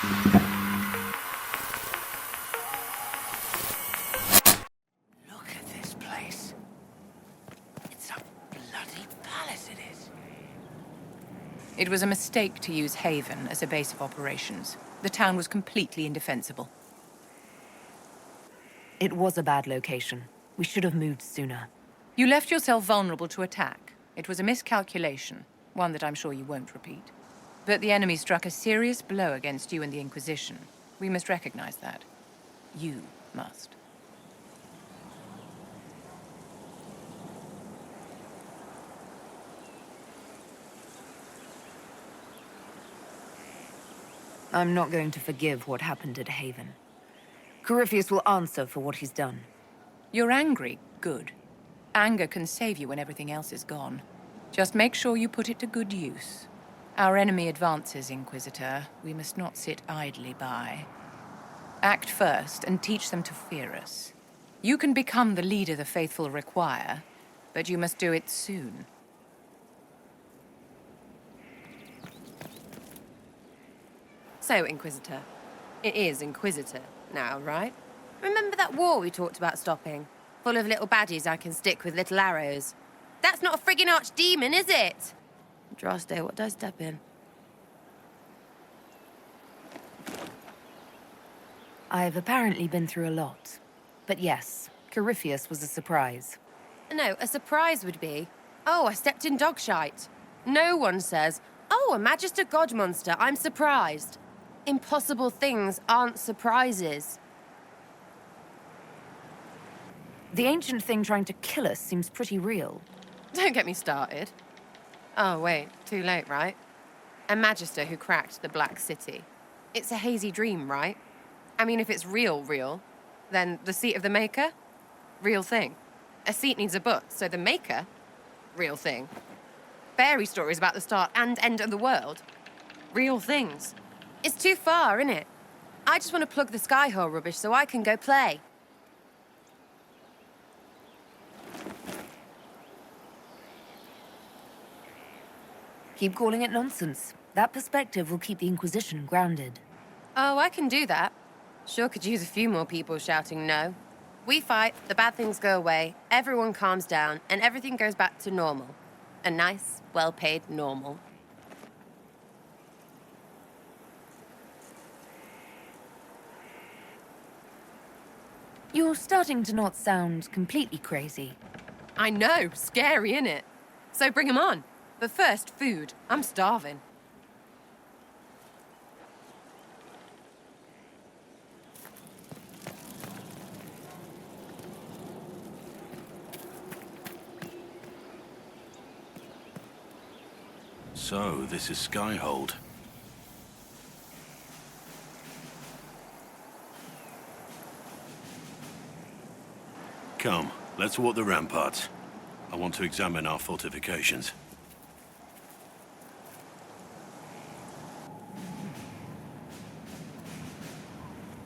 Look at this place. It's a bloody palace, it is. It was a mistake to use Haven as a base of operations. The town was completely indefensible. It was a bad location. We should have moved sooner. You left yourself vulnerable to attack. It was a miscalculation, one that I'm sure you won't repeat. But the enemy struck a serious blow against you and the Inquisition. We must recognize that. You must. I'm not going to forgive what happened at Haven. Corypheus will answer for what he's done. You're angry. Good. Anger can save you when everything else is gone. Just make sure you put it to good use. Our enemy advances, Inquisitor. We must not sit idly by. Act first and teach them to fear us. You can become the leader the faithful require, but you must do it soon. So, Inquisitor. It is Inquisitor now, right? Remember that war we talked about stopping? Full of little baddies I can stick with little arrows. That's not a friggin' archdemon, is it? Droste, what did I step in? I've apparently been through a lot. But yes, Corypheus was a surprise. No, a surprise would be, oh, I stepped in dog shite. No one says, oh, a Magister God monster, I'm surprised. Impossible things aren't surprises. The ancient thing trying to kill us seems pretty real. Don't get me started. Oh, wait, too late, right? A Magister who cracked the Black City. It's a hazy dream, right? I mean, if it's real, then the seat of the Maker? Real thing. A seat needs a book, so the Maker? Real thing. Fairy stories about the start and end of the world? Real things. It's too far, innit? I just want to plug the Skyhole rubbish so I can go play. Keep calling it nonsense. That perspective will keep the Inquisition grounded. Oh, I can do that. Sure could use a few more people shouting no. We fight, the bad things go away, everyone calms down, and everything goes back to normal. A nice, well-paid normal. You're starting to not sound completely crazy. I know, scary, innit? So bring 'em on. But first, food. I'm starving. So, this is Skyhold. Come, let's walk the ramparts. I want to examine our fortifications.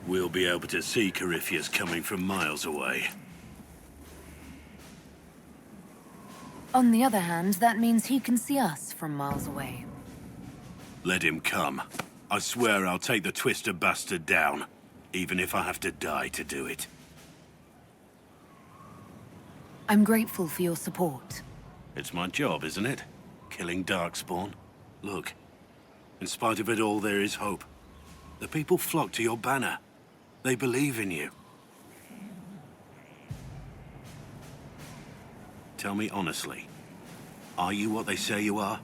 We'll be able to see Corypheus coming from miles away. On the other hand, that means he can see us from miles away. Let him come. I swear I'll take the twister bastard down, even if I have to die to do it. I'm grateful for your support. It's my job, isn't it? Killing Darkspawn. Look, in spite of it all, there is hope. The people flock to your banner. They believe in you. Tell me honestly, are you what they say you are?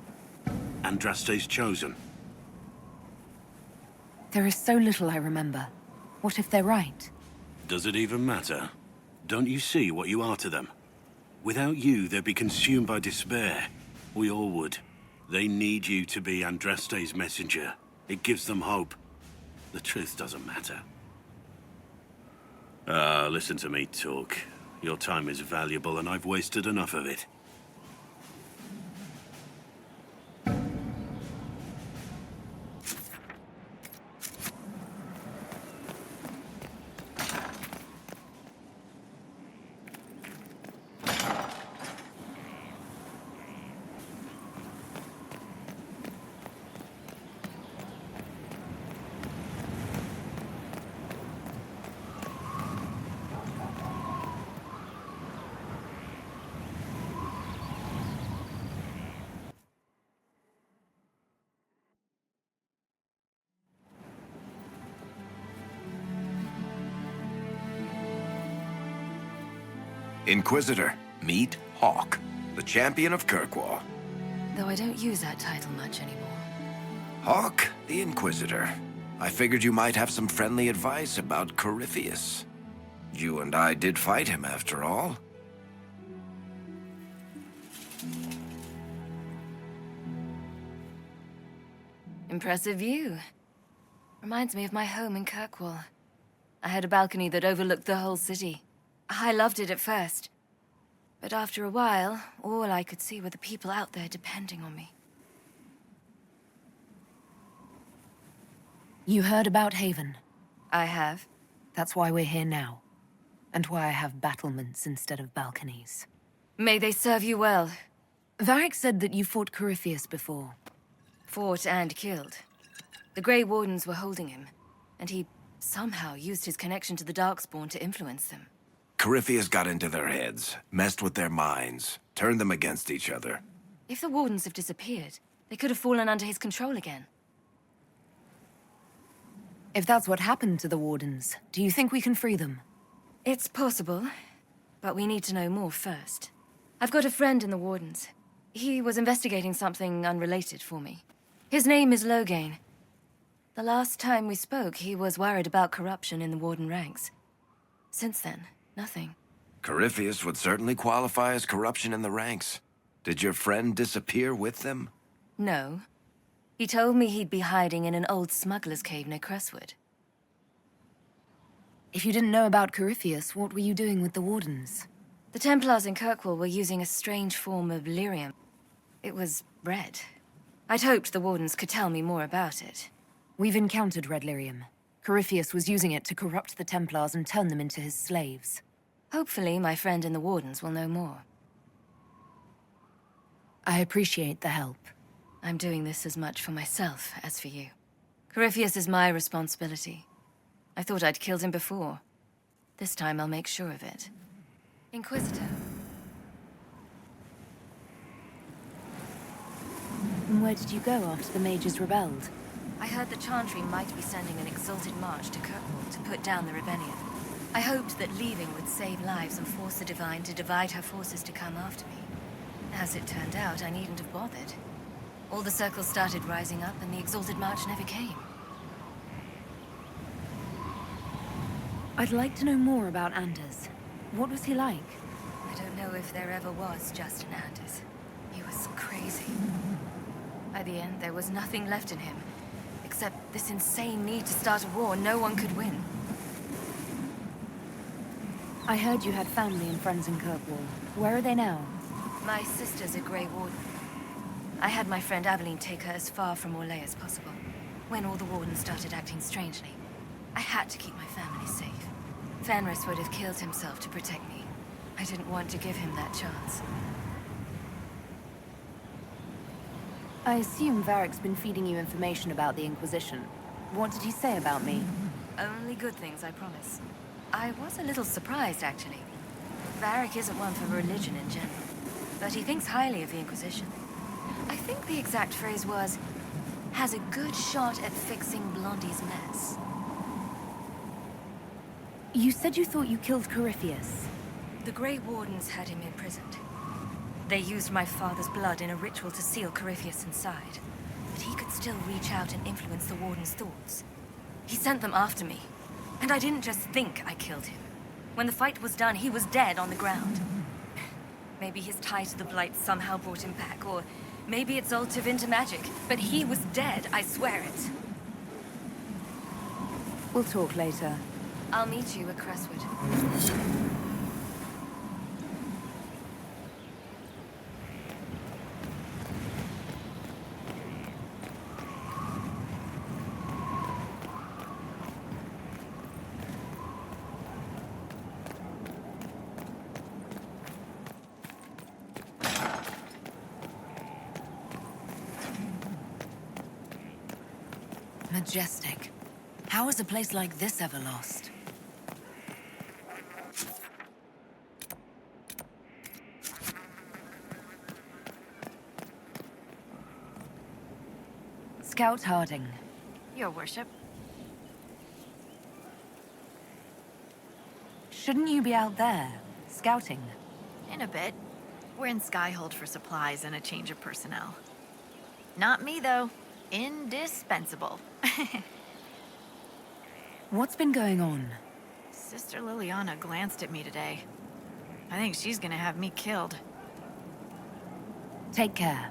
Andraste's chosen? There is so little I remember. What if they're right? Does it even matter? Don't you see what you are to them? Without you, they'd be consumed by despair. We all would. They need you to be Andraste's messenger. It gives them hope. The truth doesn't matter. Listen to me talk. Your time is valuable and I've wasted enough of it. Inquisitor, meet Hawk, the champion of Kirkwall. Though I don't use that title much anymore. Hawk, the Inquisitor. I figured you might have some friendly advice about Corypheus. You and I did fight him, after all. Impressive view. Reminds me of my home in Kirkwall. I had a balcony that overlooked the whole city. I loved it at first. But after a while, all I could see were the people out there depending on me. You heard about Haven. I have. That's why we're here now. And why I have battlements instead of balconies. May they serve you well. Varric said that you fought Corypheus before. Fought and killed. The Grey Wardens were holding him, and he somehow used his connection to the Darkspawn to influence them. Corypheus got into their heads, messed with their minds, turned them against each other. If the Wardens have disappeared, they could have fallen under his control again. If that's what happened to the Wardens, do you think we can free them? It's possible, but we need to know more first. I've got a friend in the Wardens. He was investigating something unrelated for me. His name is LOGЭYN. The last time we spoke, he was worried about corruption in the Warden ranks. Since then, nothing. Corypheus would certainly qualify as corruption in the ranks. Did your friend disappear with them? No. He told me he'd be hiding in an old smuggler's cave near Crestwood. If you didn't know about Corypheus, what were you doing with the Wardens? The Templars in Kirkwall were using a strange form of lyrium. It was red. I'd hoped the Wardens could tell me more about it. We've encountered red lyrium. Corypheus was using it to corrupt the Templars and turn them into his slaves. Hopefully, my friend in the Wardens will know more. I appreciate the help. I'm doing this as much for myself as for you. Corypheus is my responsibility. I thought I'd killed him before. This time I'll make sure of it. Inquisitor. And where did you go after the mages rebelled? I heard the Chantry might be sending an exalted march to Kirkwall to put down the rebellion. I hoped that leaving would save lives and force the Divine to divide her forces to come after me. As it turned out, I needn't have bothered. All the circles started rising up, and the exalted march never came. I'd like to know more about Anders. What was he like? I don't know if there ever was just an Anders. He was crazy. By the end, there was nothing left in him, except this insane need to start a war no one could win. I heard you had family and friends in Kirkwall. Where are they now? My sister's a Grey Warden. I had my friend Aveline take her as far from Orlais as possible. When all the Wardens started acting strangely, I had to keep my family safe. Fenris would have killed himself to protect me. I didn't want to give him that chance. I assume Varric's been feeding you information about the Inquisition. What did he say about me? Only good things, I promise. I was a little surprised, actually. Varric isn't one for religion in general, but he thinks highly of the Inquisition. I think the exact phrase was, has a good shot at fixing Blondie's mess. You said you thought you killed Corypheus. The Grey Wardens had him imprisoned. They used my father's blood in a ritual to seal Corypheus inside. But he could still reach out and influence the Warden's thoughts. He sent them after me. And I didn't just think I killed him. When the fight was done, he was dead on the ground. Maybe his tie to the Blight somehow brought him back, or maybe it's all Tevinter magic. But he was dead, I swear it. We'll talk later. I'll meet you at Crestwood. Majestic. How is a place like this ever lost? Scout Harding. Your worship. Shouldn't you be out there, scouting? In a bit. We're in Skyhold for supplies and a change of personnel. Not me, though. Indispensable. What's been going on? Sister Liliana glanced at me today. I think she's gonna have me killed. Take care.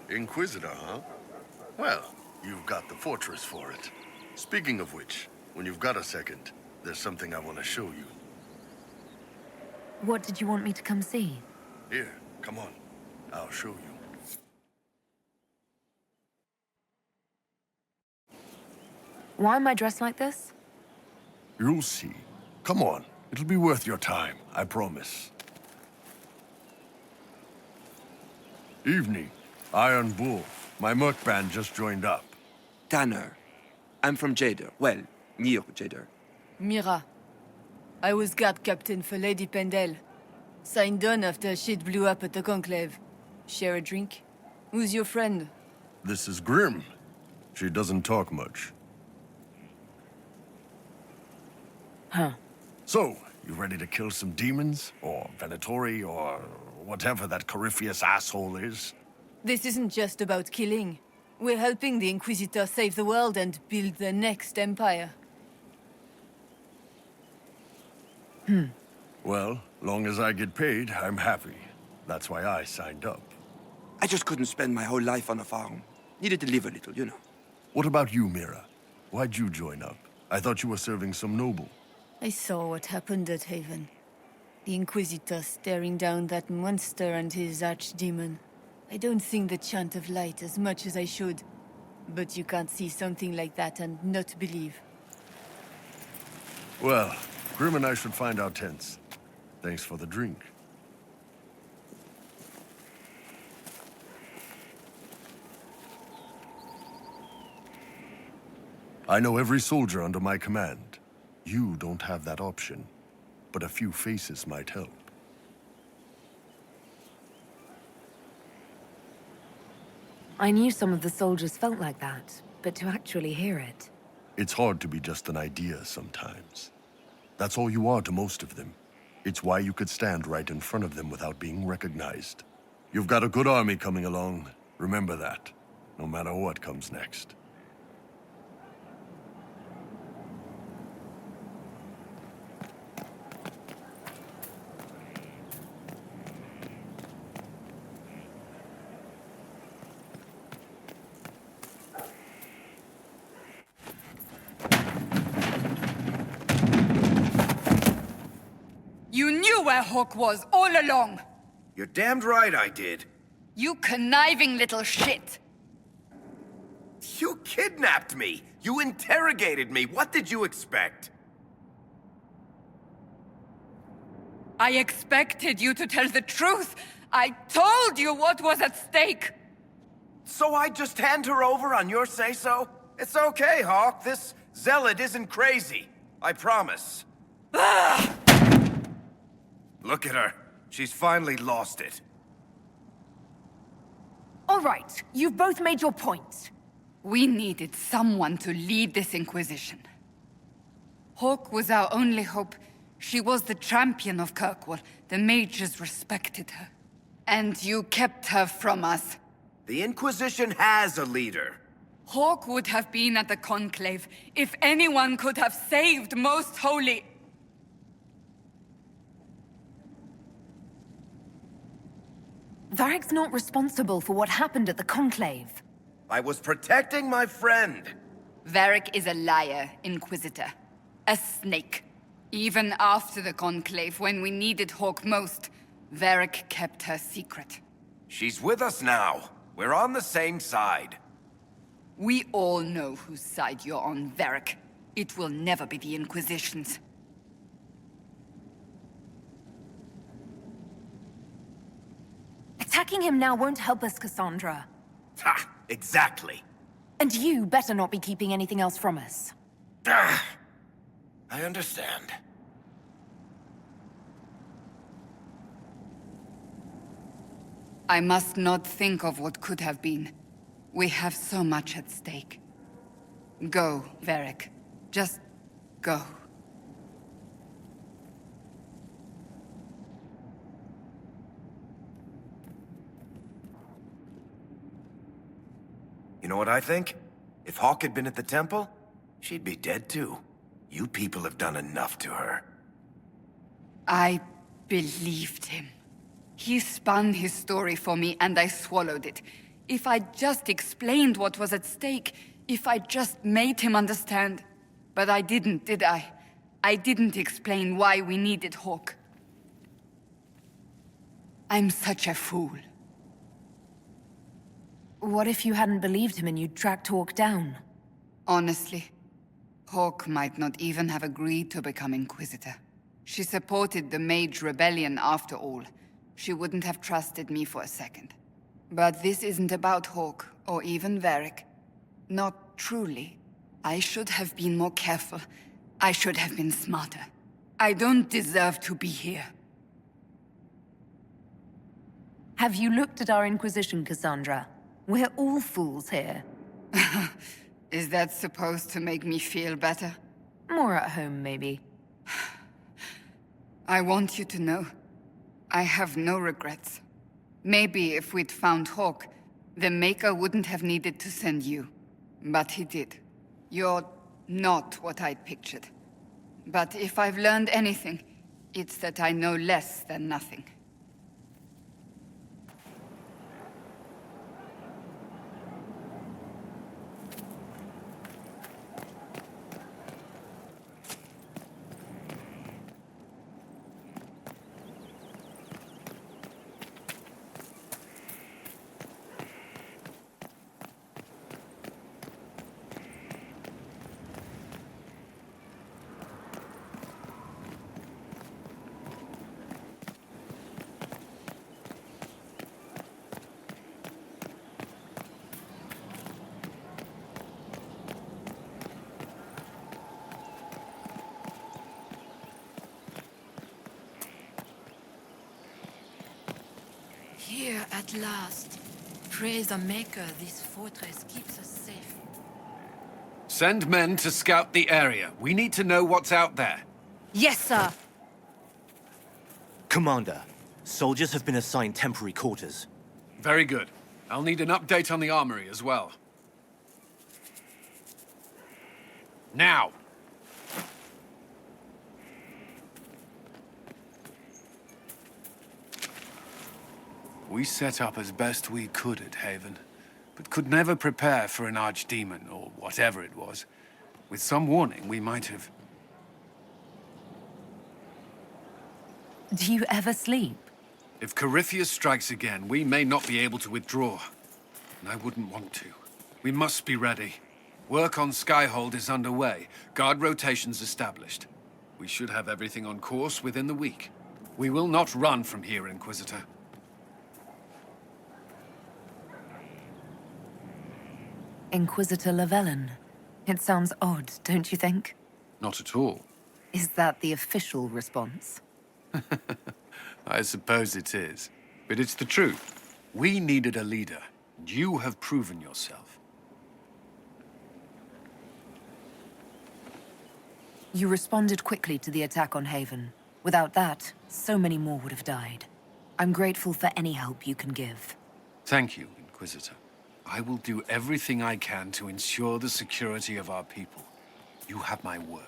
Inquisitor, huh? Well, you've got the fortress for it. Speaking of which, when you've got a second, there's something I want to show you. What did you want me to come see? Here, come on. I'll show you. Why am I dressed like this? You'll see. Come on. It'll be worth your time, I promise. Evening. Iron Bull. My merc band just joined up. Tanner. I'm from Jader. Well, near Jader. Mira. I was guard captain for Lady Pendel. Signed on after shit blew up at the Conclave. Share a drink? Who's your friend? This is Grim. She doesn't talk much. Huh. So, you ready to kill some demons? Or Venatori, or whatever that Corypheus asshole is? This isn't just about killing. We're helping the Inquisitor save the world and build the next empire. Well, long as I get paid, I'm happy. That's why I signed up. I just couldn't spend my whole life on a farm. Needed to live a little, you know. What about you, Mira? Why'd you join up? I thought you were serving some noble. I saw what happened at Haven. The Inquisitor staring down that monster and his archdemon. I don't sing the chant of light as much as I should. But you can't see something like that and not believe. Well, Grim and I should find our tents. Thanks for the drink. I know every soldier under my command. You don't have that option, but a few faces might help. I knew some of the soldiers felt like that, but to actually hear it... It's hard to be just an idea sometimes. That's all you are to most of them. It's why you could stand right in front of them without being recognized. You've got a good army coming along. Remember that, no matter what comes next. You knew where Hawk was all along! You're damned right I did. You conniving little shit! You kidnapped me! You interrogated me! What did you expect? I expected you to tell the truth! I told you what was at stake! So I just hand her over on your say-so? It's okay, Hawk. This zealot isn't crazy. I promise. Look at her. She's finally lost it. All right, you've both made your points. We needed someone to lead this Inquisition. Hawk was our only hope. She was the champion of Kirkwall. The mages respected her. And you kept her from us. The Inquisition has a leader. Hawk would have been at the Conclave if anyone could have saved Most Holy. Varric's not responsible for what happened at the Conclave. I was protecting my friend. Varric is a liar, Inquisitor. A snake. Even after the Conclave, when we needed Hawk most, Varric kept her secret. She's with us now. We're on the same side. We all know whose side you're on, Varric. It will never be the Inquisition's. Attacking him now won't help us, Cassandra. Ha! Exactly. And you better not be keeping anything else from us. I understand. I must not think of what could have been. We have so much at stake. Go, Varric. Just go. You know what I think? If Hawk had been at the temple, she'd be dead too. You people have done enough to her. I believed him. He spun his story for me and I swallowed it. If I just explained what was at stake, if I just made him understand. But I didn't, did I? I didn't explain why we needed Hawk. I'm such a fool. What if you hadn't believed him and you'd tracked Hawk down? Honestly, Hawk might not even have agreed to become Inquisitor. She supported the Mage Rebellion after all. She wouldn't have trusted me for a second. But this isn't about Hawk, or even Varric. Not truly. I should have been more careful. I should have been smarter. I don't deserve to be here. Have you looked at our Inquisition, Cassandra? We're all fools here. Is that supposed to make me feel better? More at home, maybe. I want you to know, I have no regrets. Maybe if we'd found Hawk, the Maker wouldn't have needed to send you. But he did. You're not what I'd pictured. But if I've learned anything, it's that I know less than nothing. Here at last. Praise the Maker, this fortress keeps us safe. Send men to scout the area. We need to know what's out there. Yes, sir. Commander, soldiers have been assigned temporary quarters. Very good. I'll need an update on the armory as well. Now! We set up as best we could at Haven, but could never prepare for an archdemon, or whatever it was. With some warning, we might have... Do you ever sleep? If Corypheus strikes again, we may not be able to withdraw. And I wouldn't want to. We must be ready. Work on Skyhold is underway. Guard rotations established. We should have everything on course within the week. We will not run from here, Inquisitor. Inquisitor Lawellan. It sounds odd, don't you think? Not at all. Is that the official response? I suppose it is. But it's the truth. We needed a leader. And you have proven yourself. You responded quickly to the attack on Haven. Without that, so many more would have died. I'm grateful for any help you can give. Thank you, Inquisitor. I will do everything I can to ensure the security of our people. You have my word.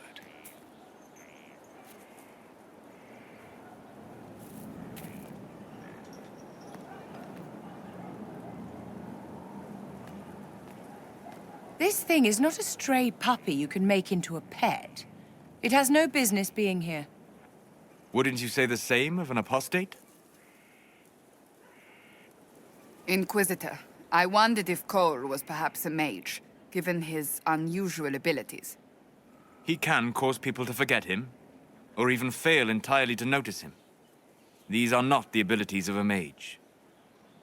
This thing is not a stray puppy you can make into a pet. It has no business being here. Wouldn't you say the same of an apostate? Inquisitor, I wondered if Cole was perhaps a mage, given his unusual abilities. He can cause people to forget him, or even fail entirely to notice him. These are not the abilities of a mage.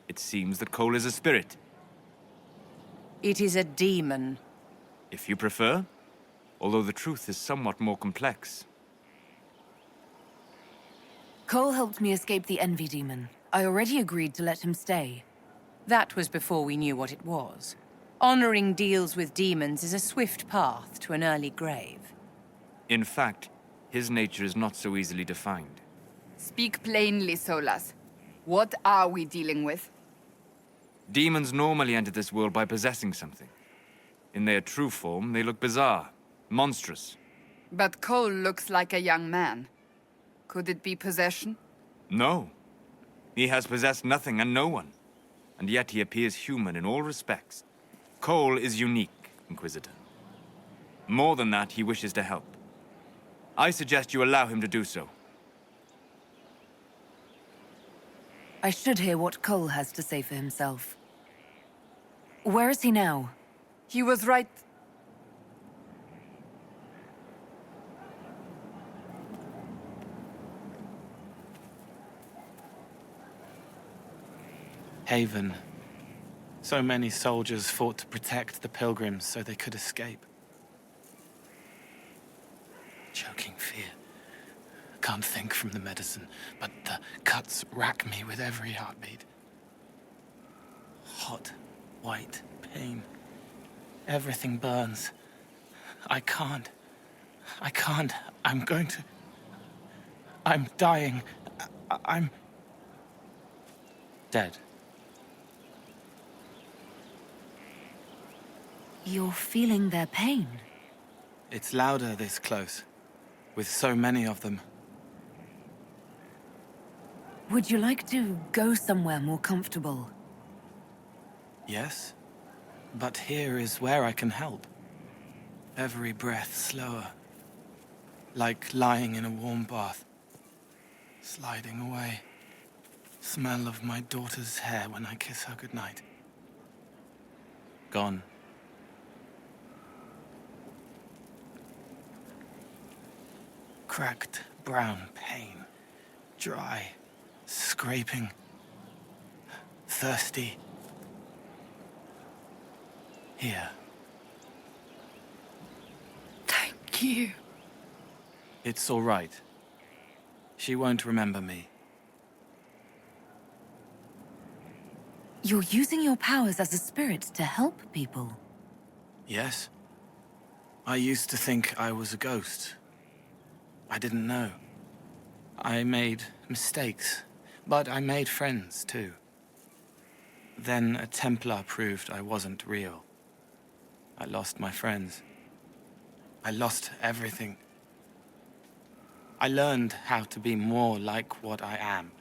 It seems that Cole is a spirit. It is a demon. If you prefer, although the truth is somewhat more complex. Cole helped me escape the Envy Demon. I already agreed to let him stay. That was before we knew what it was. Honoring deals with demons is a swift path to an early grave. In fact, his nature is not so easily defined. Speak plainly, Solas. What are we dealing with? Demons normally enter this world by possessing something. In their true form, they look bizarre, monstrous. But Cole looks like a young man. Could it be possession? No. He has possessed nothing and no one. And yet he appears human in all respects. Cole is unique, Inquisitor. More than that, he wishes to help. I suggest you allow him to do so. I should hear what Cole has to say for himself. Where is he now? He was right. Haven. So many soldiers fought to protect the pilgrims so they could escape. Choking fear. Can't think from the medicine, but the cuts rack me with every heartbeat. Hot, white pain. Everything burns. I can't. I'm going to... I'm dying. I'm... dead. You're feeling their pain? It's louder this close, with so many of them. Would you like to go somewhere more comfortable? Yes, but here is where I can help. Every breath slower, like lying in a warm bath, sliding away. Smell of my daughter's hair when I kiss her goodnight. Gone. Cracked brown pain, dry, scraping, thirsty. Here. Thank you. It's all right. She won't remember me. You're using your powers as a spirit to help people. Yes. I used to think I was a ghost. I didn't know. I made mistakes, but I made friends too. Then a Templar proved I wasn't real. I lost my friends. I lost everything. I learned how to be more like what I am.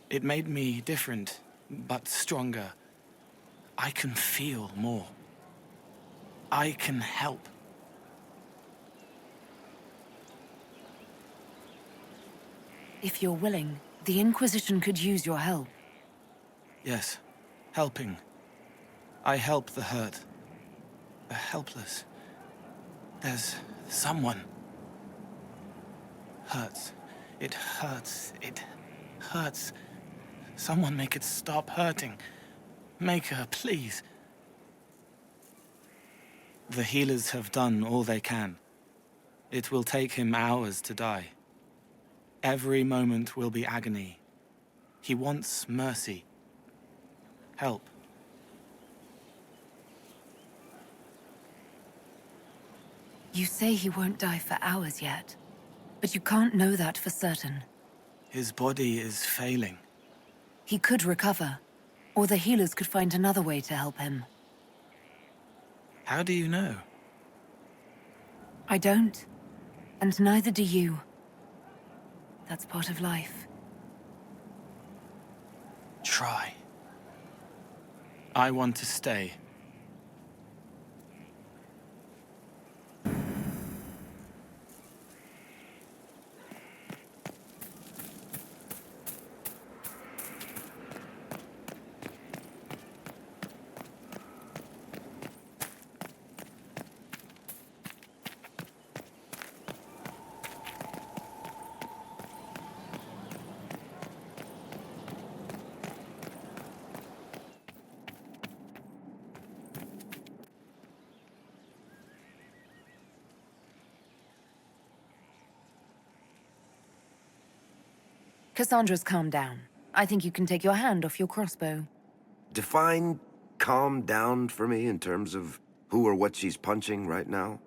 It made me different, but stronger. I can feel more. I can help. If you're willing, the Inquisition could use your help. Yes, helping. I help the hurt, the helpless. There's someone. Hurts. It hurts. It hurts. Someone make it stop hurting. Make her, please. The healers have done all they can. It will take him hours to die. Every moment will be agony. He wants mercy. Help. You say he won't die for hours yet, but you can't know that for certain. His body is failing. He could recover, or the healers could find another way to help him. How do you know? I don't, and neither do you. That's part of life. Try. I want to stay. Cassandra's calmed down. I think you can take your hand off your crossbow. Define calm down for me in terms of who or what she's punching right now?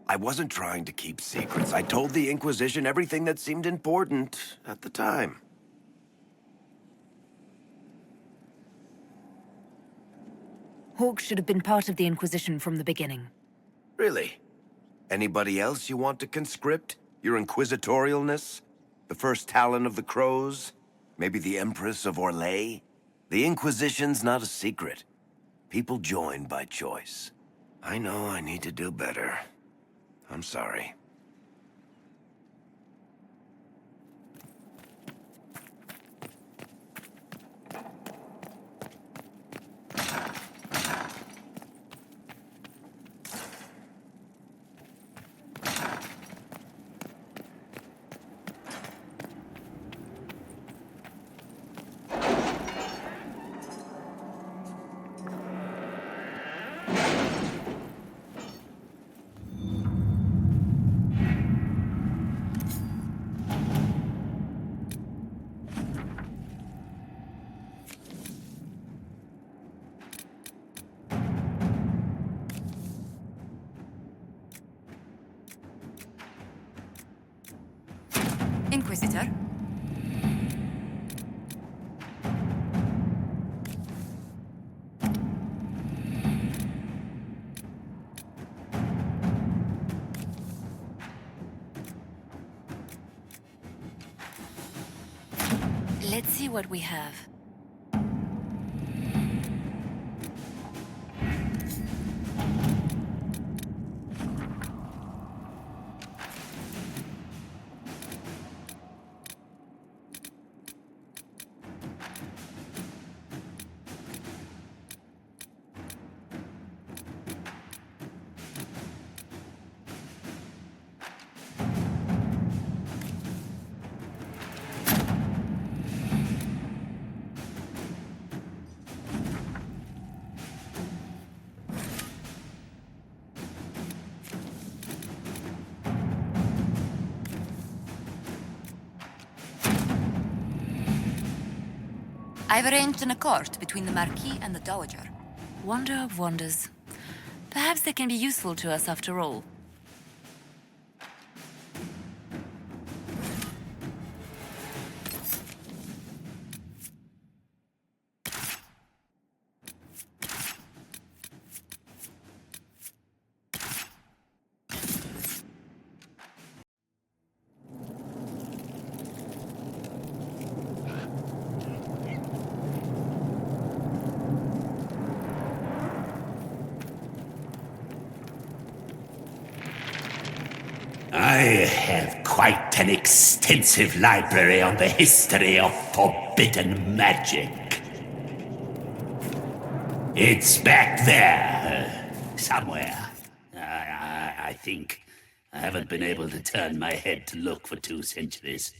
I wasn't trying to keep secrets. I told the Inquisition everything that seemed important at the time. Hawk should have been part of the Inquisition from the beginning. Really? Anybody else you want to conscript? Your inquisitorialness? The first Talon of the Crows? Maybe the Empress of Orlais? The Inquisition's not a secret. People join by choice. I know I need to do better. I'm sorry. Inquisitor? Let's see what we have. I've arranged an accord between the Marquis and the Dowager. Wonder of wonders. Perhaps they can be useful to us after all. I have quite an extensive library on the history of forbidden magic. It's back there, somewhere. I think. I haven't been able to turn my head to look for 2 centuries.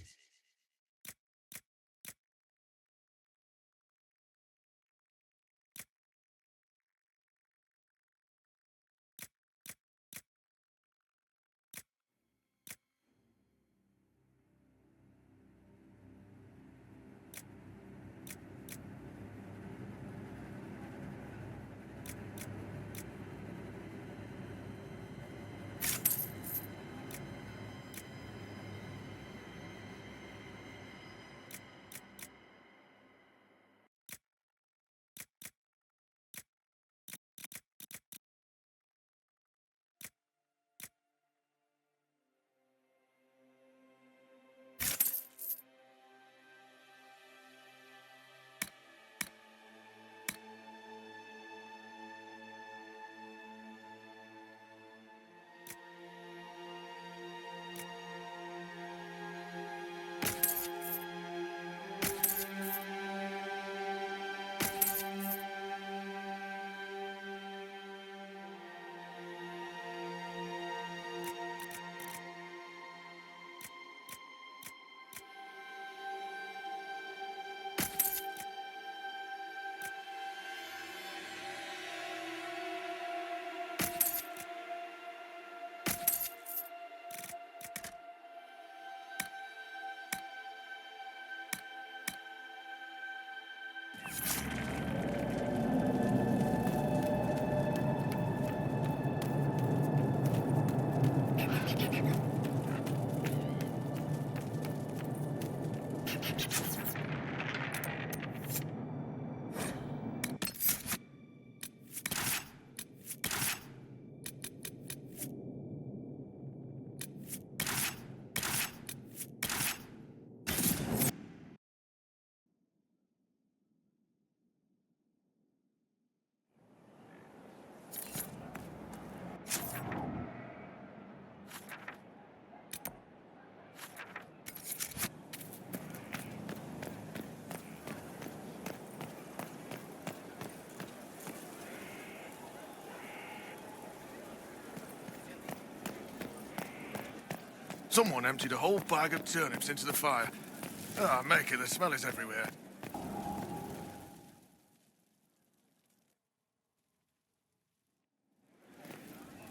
Someone emptied a whole bag of turnips into the fire. Ah, Maker, the smell is everywhere.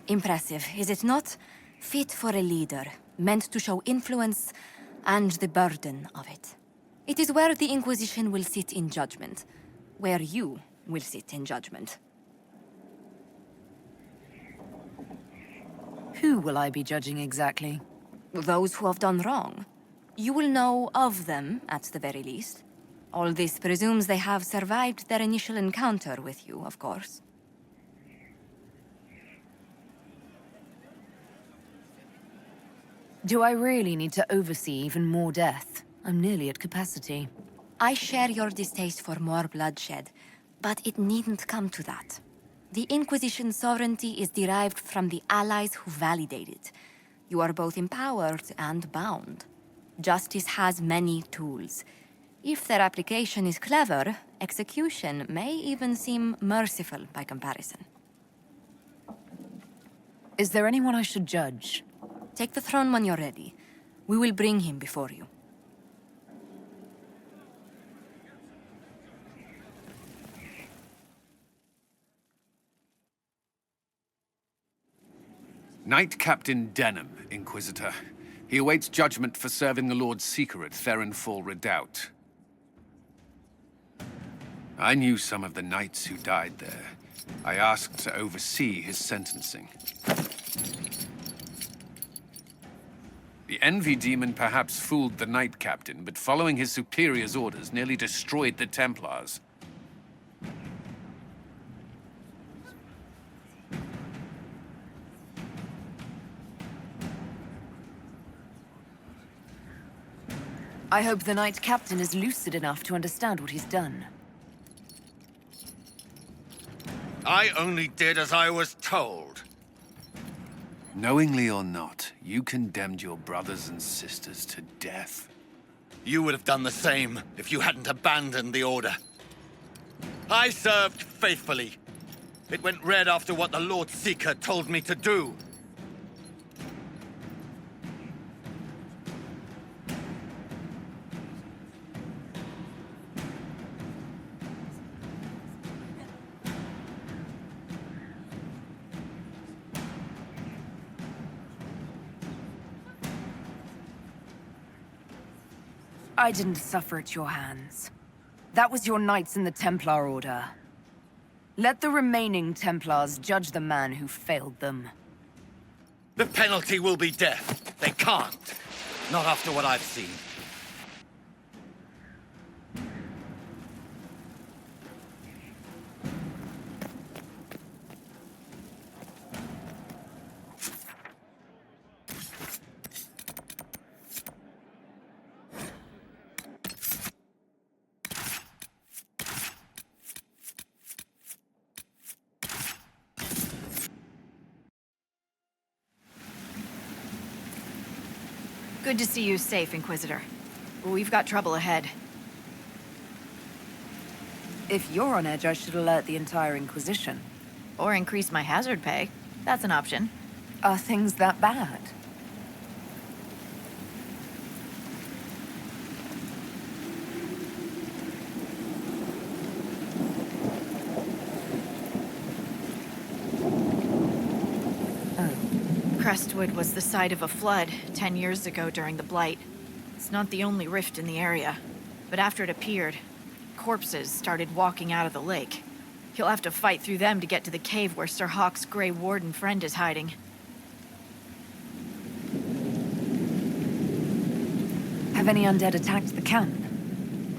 Impressive, is it not? Fit for a leader, meant to show influence and the burden of it. It is where the Inquisition will sit in judgment, where you will sit in judgment. Who will I be judging exactly? Those who have done wrong. You will know of them, at the very least. All this presumes they have survived their initial encounter with you, of course. Do I really need to oversee even more death? I'm nearly at capacity. I share your distaste for more bloodshed, but it needn't come to that. The Inquisition's sovereignty is derived from the allies who validate it. You are both empowered and bound. Justice has many tools. If their application is clever, execution may even seem merciful by comparison. Is there anyone I should judge? Take the throne when you're ready. We will bring him before you. Knight Captain Denham, Inquisitor. He awaits judgment for serving the Lord Seeker at Therenfall Redoubt. I knew some of the knights who died there. I asked to oversee his sentencing. The Envy Demon perhaps fooled the Knight Captain, but following his superior's orders nearly destroyed the Templars. I hope the Knight Captain is lucid enough to understand what he's done. I only did as I was told. Knowingly or not, you condemned your brothers and sisters to death. You would have done the same if you hadn't abandoned the Order. I served faithfully. It went red after what the Lord Seeker told me to do. I didn't suffer at your hands. That was your knights in the Templar Order. Let the remaining Templars judge the man who failed them. The penalty will be death. They can't. Not after what I've seen. Good to see you safe, Inquisitor. We've got trouble ahead. If you're on edge, I should alert the entire Inquisition. Or increase my hazard pay. That's an option. Are things that bad? Crestwood was the site of a flood 10 years ago during the Blight. It's not the only rift in the area, but after it appeared, corpses started walking out of the lake. You'll have to fight through them to get to the cave where Sir Hawke's Grey Warden friend is hiding. Have any undead attacked the camp?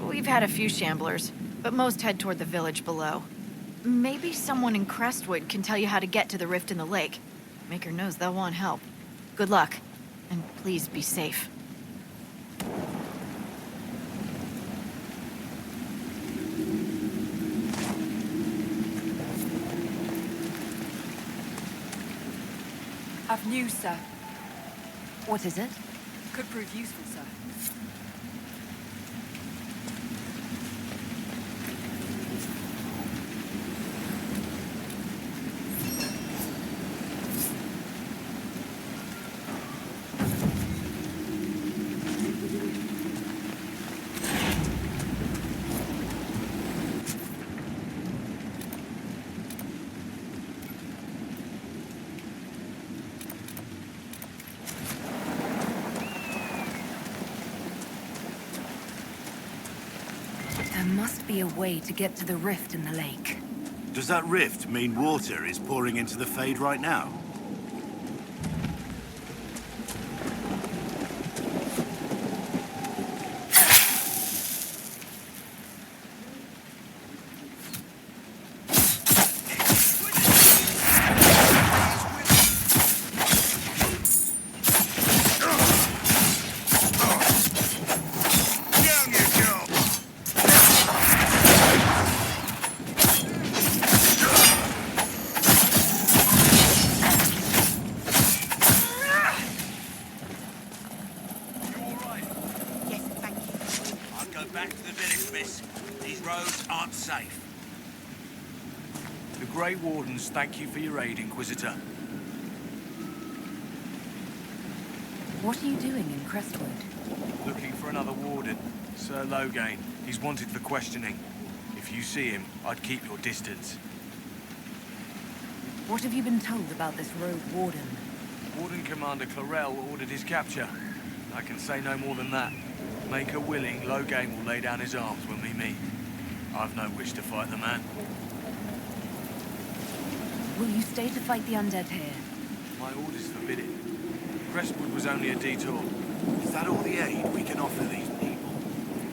We've had a few shamblers, but most head toward the village below. Maybe someone in Crestwood can tell you how to get to the rift in the lake. Maker knows they'll want help. Good luck, and please be safe. I've news, sir. What is it? Could prove useful, sir. must be a way to get to the rift in the lake. Does that rift mean water is pouring into the Fade right now? Thank you for your aid, Inquisitor. What are you doing in Crestwood? Looking for another warden, Sir LOGЭYN. He's wanted for questioning. If you see him, I'd keep your distance. What have you been told about this rogue warden? Warden Commander Clarel ordered his capture. I can say no more than that. Make her willing, LOGЭYN will lay down his arms when we meet. I've no wish to fight the man. Will you stay to fight the undead here? My orders forbid it. Crestwood was only a detour. Is that all the aid we can offer these people?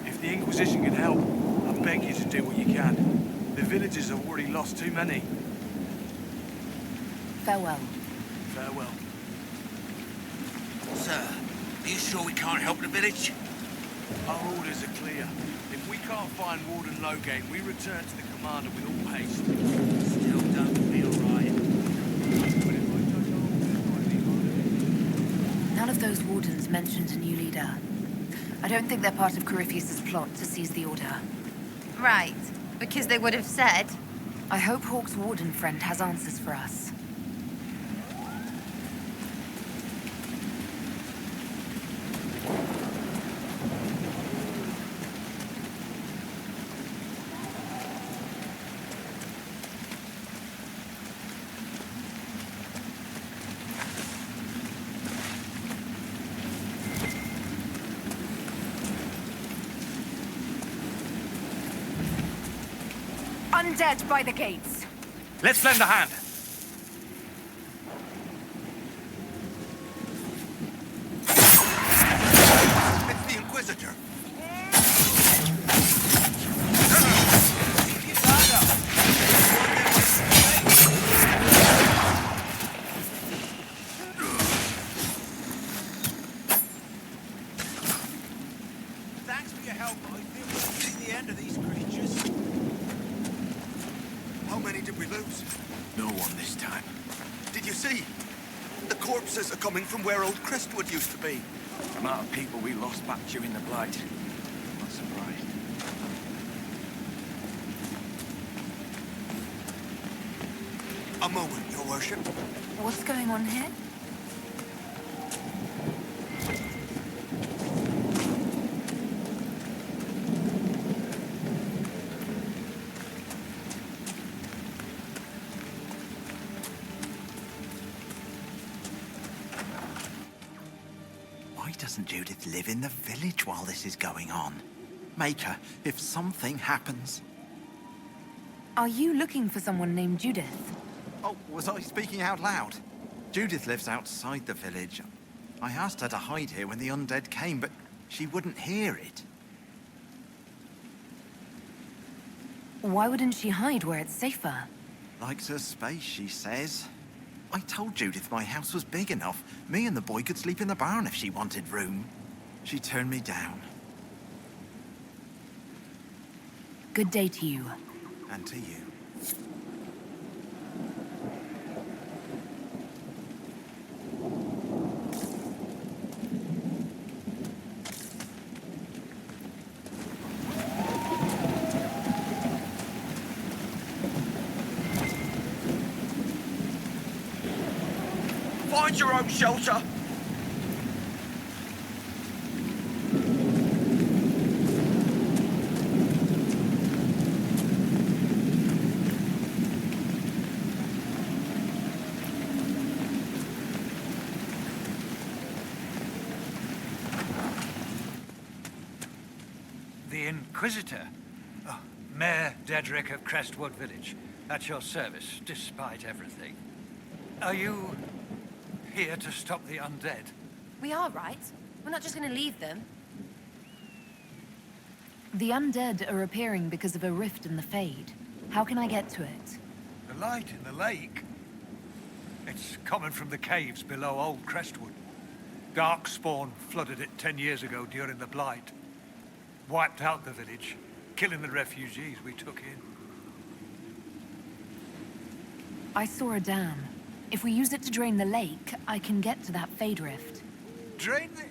If the Inquisition can help, I beg you to do what you can. The villagers have already lost too many. Farewell. Farewell. Sir, are you sure we can't help the village? Our orders are clear. If we can't find Warden LOGЭYN, we return to the commander with all haste. Still don't feel right. None of those wardens mentioned a new leader. I don't think they're part of Corypheus's plot to seize the Order. Right, because they would have said... I hope Hawke's warden friend has answers for us. Undead by the gates. Let's lend a hand. It's the Inquisitor. Thanks for your help. I feel we're seeing the end of these creatures. How many did we lose? No one this time. Did you see? The corpses are coming from where old Crestwood used to be. The amount of people we lost back during the Blight. I'm not surprised. A moment, Your Worship. What's going on here? Doesn't Judith live in the village while this is going on? Make her, if something happens. Are you looking for someone named Judith? Oh, was I speaking out loud? Judith lives outside the village. I asked her to hide here when the undead came, but she wouldn't hear it. Why wouldn't she hide where it's safer? Likes her space, she says. I told Judith my house was big enough. Me and the boy could sleep in the barn if she wanted room. She turned me down. Good day to you. And to you. Find your own shelter. The Inquisitor? Oh, Mayor Dedrick of Crestwood Village, at your service, despite everything. Are you here to stop the undead? We are, right? We're not just gonna leave them. The undead are appearing because of a rift in the Fade. How can I get to it? The light in the lake? It's coming from the caves below Old Crestwood. Darkspawn flooded it 10 years ago during the Blight. Wiped out the village, killing the refugees we took in. I saw a dam. If we use it to drain the lake, I can get to that Fade rift. Drain the...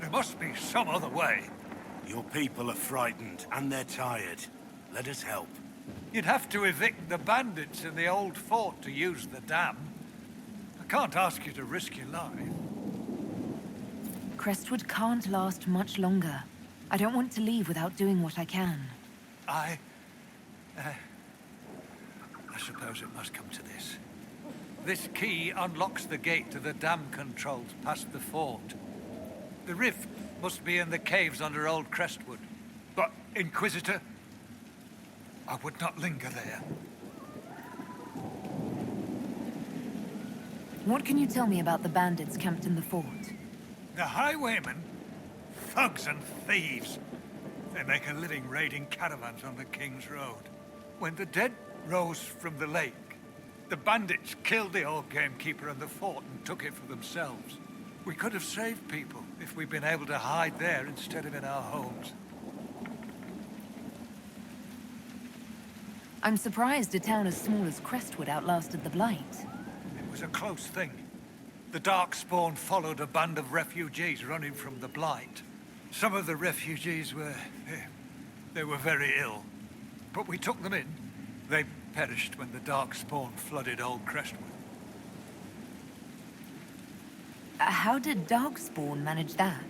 There must be some other way. Your people are frightened, and they're tired. Let us help. You'd have to evict the bandits in the old fort to use the dam. I can't ask you to risk your life. Crestwood can't last much longer. I don't want to leave without doing what I can. I suppose it must come to this. This key unlocks the gate to the dam controls past the fort. The rift must be in the caves under Old Crestwood. But, Inquisitor, I would not linger there. What can you tell me about the bandits camped in the fort? The highwaymen? Thugs and thieves. They make a living raiding caravans on the King's Road. When the dead rose from the lake, the bandits killed the old gamekeeper and the fort and took it for themselves. We could have saved people if we'd been able to hide there instead of in our homes. I'm surprised a town as small as Crestwood outlasted the Blight. It was a close thing. The Darkspawn followed a band of refugees running from the Blight. Some of the refugees were... they were very ill. But we took them in. They perished when the Darkspawn flooded Old Crestwood. How did Darkspawn manage that?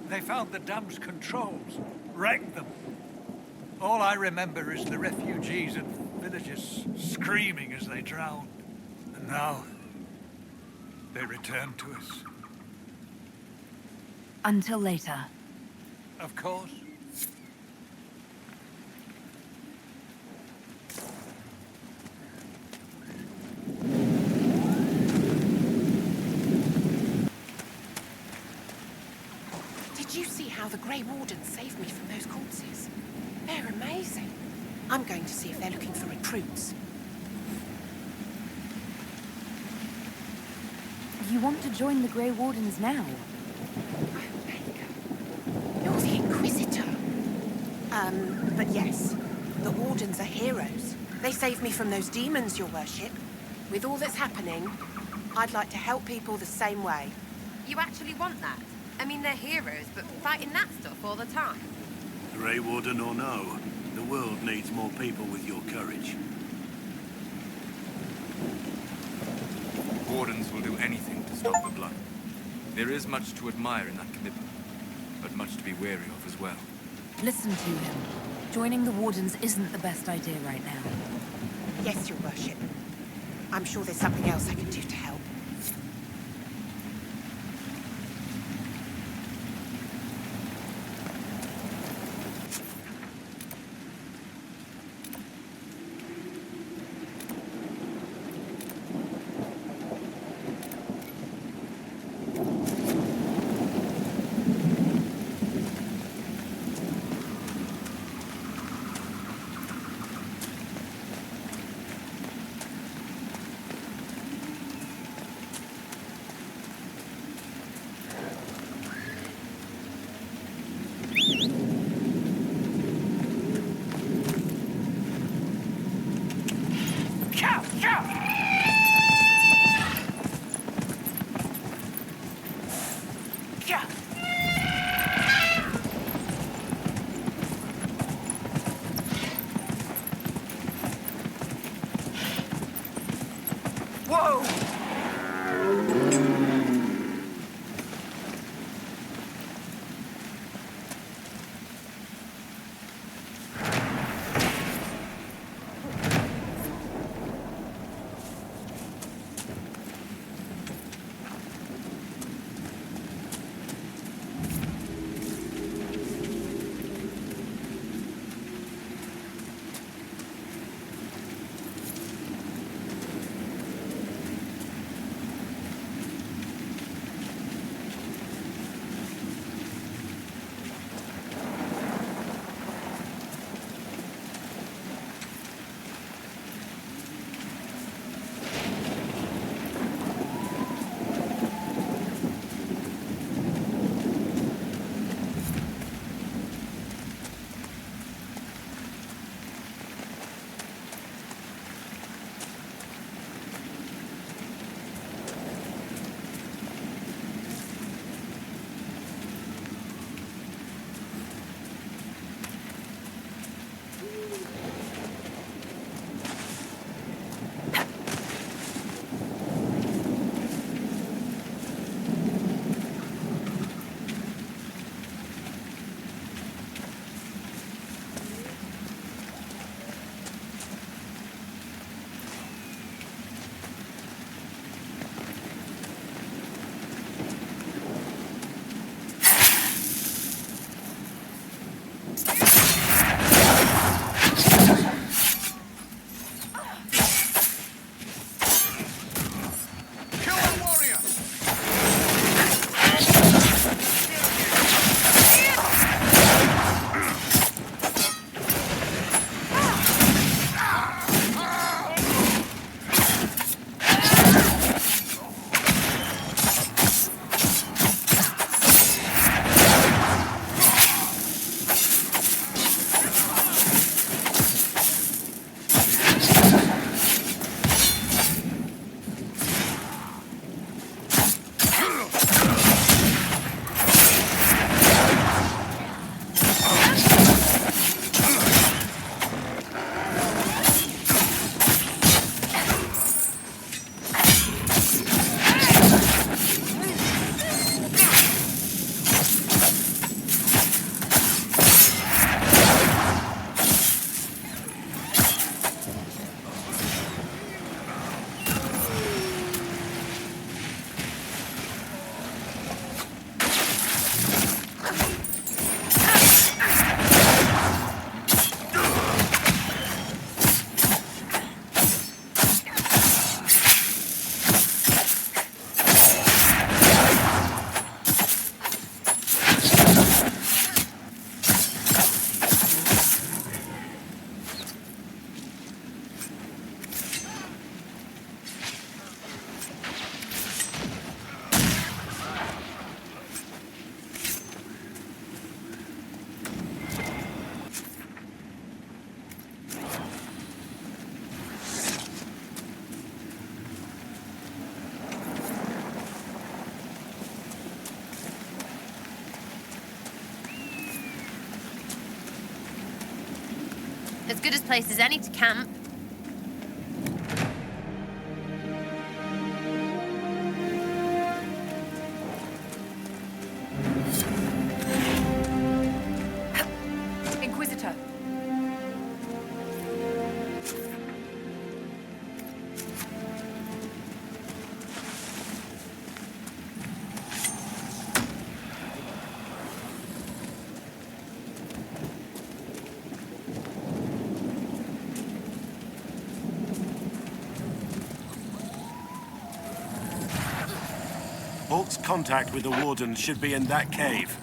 They found the dam's controls, wrecked them. All I remember is the refugees and villagers screaming as they drowned. And now, they return to us. Until later. Of course. Did you see how the Grey Wardens saved me from those corpses? They're amazing. I'm going to see if they're looking for recruits. You want to join the Grey Wardens now? You're the Inquisitor. But yes, the Wardens are heroes. They saved me from those demons, your worship. With all that's happening, I'd like to help people the same way. You actually want that? I mean, they're heroes, but fighting that stuff all the time. Grey Warden or no, the world needs more people with your courage. Wardens will do anything to stop the blood. There is much to admire in that commitment, but much to be wary of as well. Listen to him. Joining the Wardens isn't the best idea right now. Yes, your worship. I'm sure there's something else I can do to help. good a place as any to camp. Inquisitor. Hawk's contact with the Wardens should be in that cave.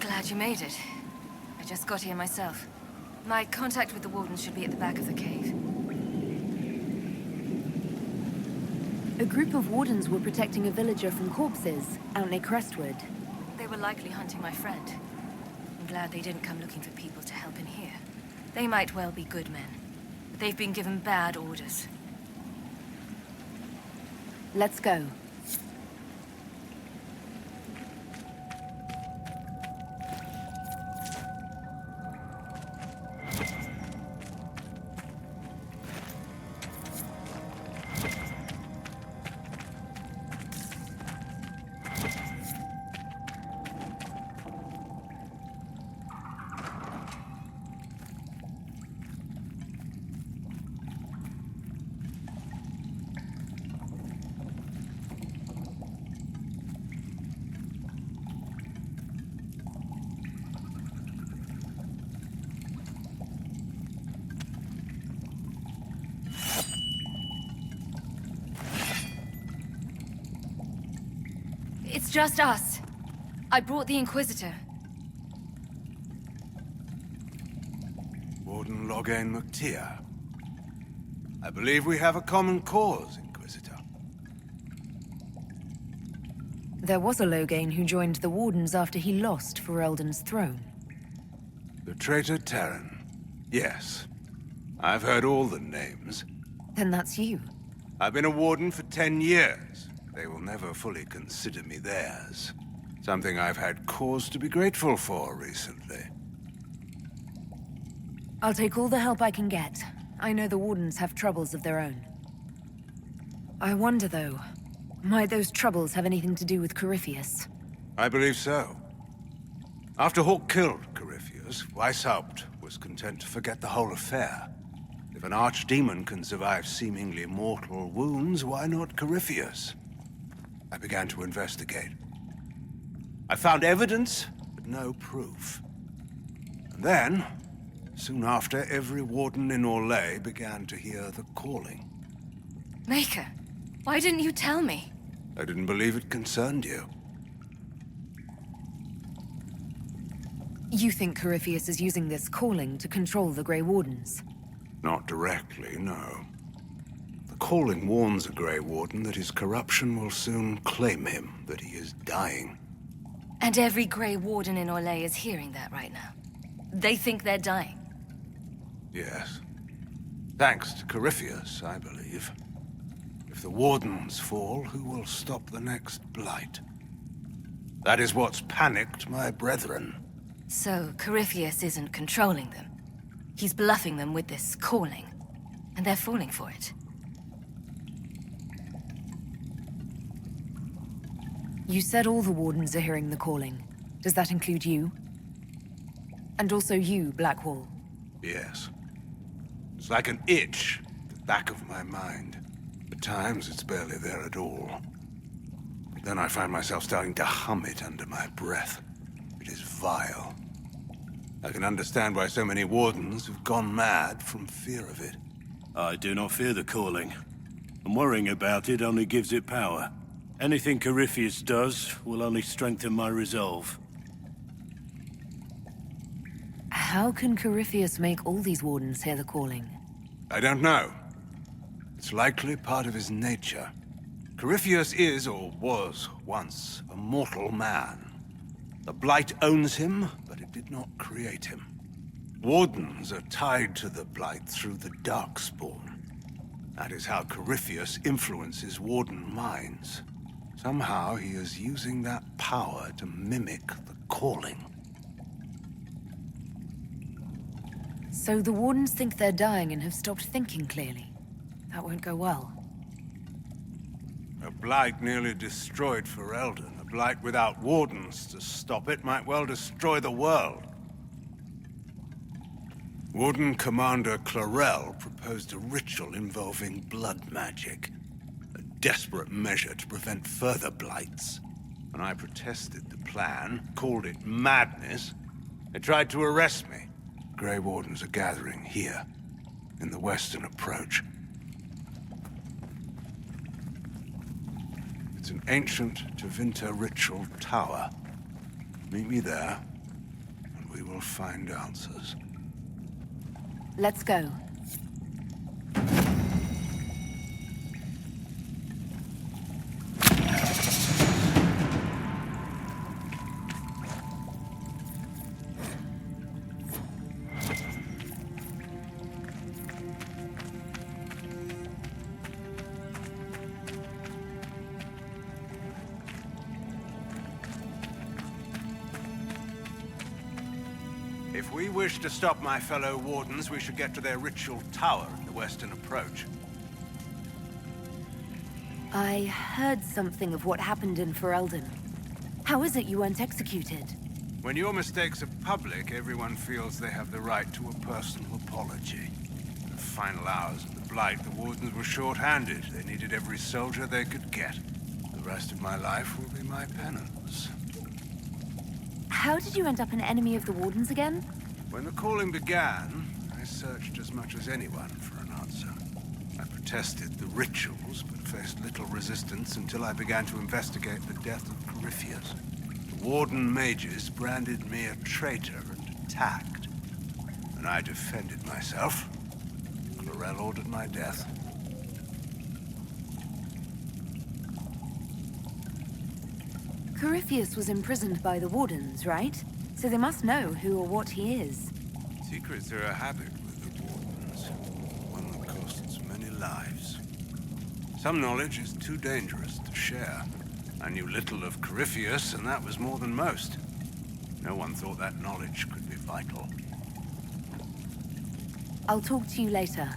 Glad you made it. I just got here myself. My contact with the Wardens should be at the back of the cave. A group of Wardens were protecting a villager from corpses out near Crestwood. They were likely hunting my friend. I'm glad they didn't come looking for people to help in here. They might well be good men, but they've been given bad orders. Let's go. It's just us. I brought the Inquisitor. Warden ΛΟΓΕЙΝ ΜΑΚ-TIR. I believe we have a common cause, Inquisitor. There was a ΛΟΓΕЙΝ who joined the Wardens after he lost for Eldon's throne. The traitor Terran. Yes. I've heard all the names. Then that's you. I've been a Warden for 10 years. They will never fully consider me theirs. Something I've had cause to be grateful for recently. I'll take all the help I can get. I know the Wardens have troubles of their own. I wonder, though, might those troubles have anything to do with Corypheus? I believe so. After Hawk killed Corypheus, Weishaupt was content to forget the whole affair. If an archdemon can survive seemingly mortal wounds, why not Corypheus? I began to investigate. I found evidence, but no proof. And then, soon after, every Warden in Orlais began to hear the calling. Maker, why didn't you tell me? I didn't believe it concerned you. You think Corypheus is using this calling to control the Grey Wardens? Not directly, no. The calling warns a Grey Warden that his corruption will soon claim him, that he is dying. And every Grey Warden in Orlais is hearing that right now. They think they're dying. Yes. Thanks to Corypheus, I believe. If the Wardens fall, who will stop the next blight? That is what's panicked my brethren. So, Corypheus isn't controlling them. He's bluffing them with this calling. And they're falling for it. You said all the Wardens are hearing the calling. Does that include you? And also you, Blackwall? Yes. It's like an itch at the back of my mind. At times, it's barely there at all. But then I find myself starting to hum it under my breath. It is vile. I can understand why so many wardens have gone mad from fear of it. I do not fear the calling. And worrying about it only gives it power. Anything Corypheus does will only strengthen my resolve. How can Corypheus make all these wardens hear the calling? I don't know. It's likely part of his nature. Corypheus is, or was, once a mortal man. The Blight owns him, but it did not create him. Wardens are tied to the Blight through the Darkspawn. That is how Corypheus influences Warden minds. Somehow he is using that power to mimic the calling. So the wardens think they're dying and have stopped thinking clearly. That won't go well. A Blight nearly destroyed Ferelden. A Blight without wardens to stop it might well destroy the world. Warden Commander Clarel proposed a ritual involving blood magic. A desperate measure to prevent further blights. When I protested the plan, called it madness, they tried to arrest me. Grey Wardens are gathering here, in the western approach. It's an ancient Tevinter ritual tower. Meet me there, and we will find answers. Let's go. If we wish to stop my fellow wardens, we should get to their ritual tower in the western approach. I heard something of what happened in Ferelden. How is it you weren't executed? When your mistakes are public, everyone feels they have the right to a personal apology. In the final hours of the Blight, the wardens were short-handed. They needed every soldier they could get. The rest of my life will be my penance. How did you end up an enemy of the wardens again? When the calling began, I searched as much as anyone for an answer. I protested the rituals, but faced little resistance until I began to investigate the death of Corypheus. The warden mages branded me a traitor and attacked. When I defended myself, Clarel ordered my death. Corypheus was imprisoned by the wardens, right? So they must know who or what he is. Secrets are a habit with the wardens, one that costs many lives. Some knowledge is too dangerous to share. I knew little of Corypheus, and that was more than most. No one thought that knowledge could be vital. I'll talk to you later.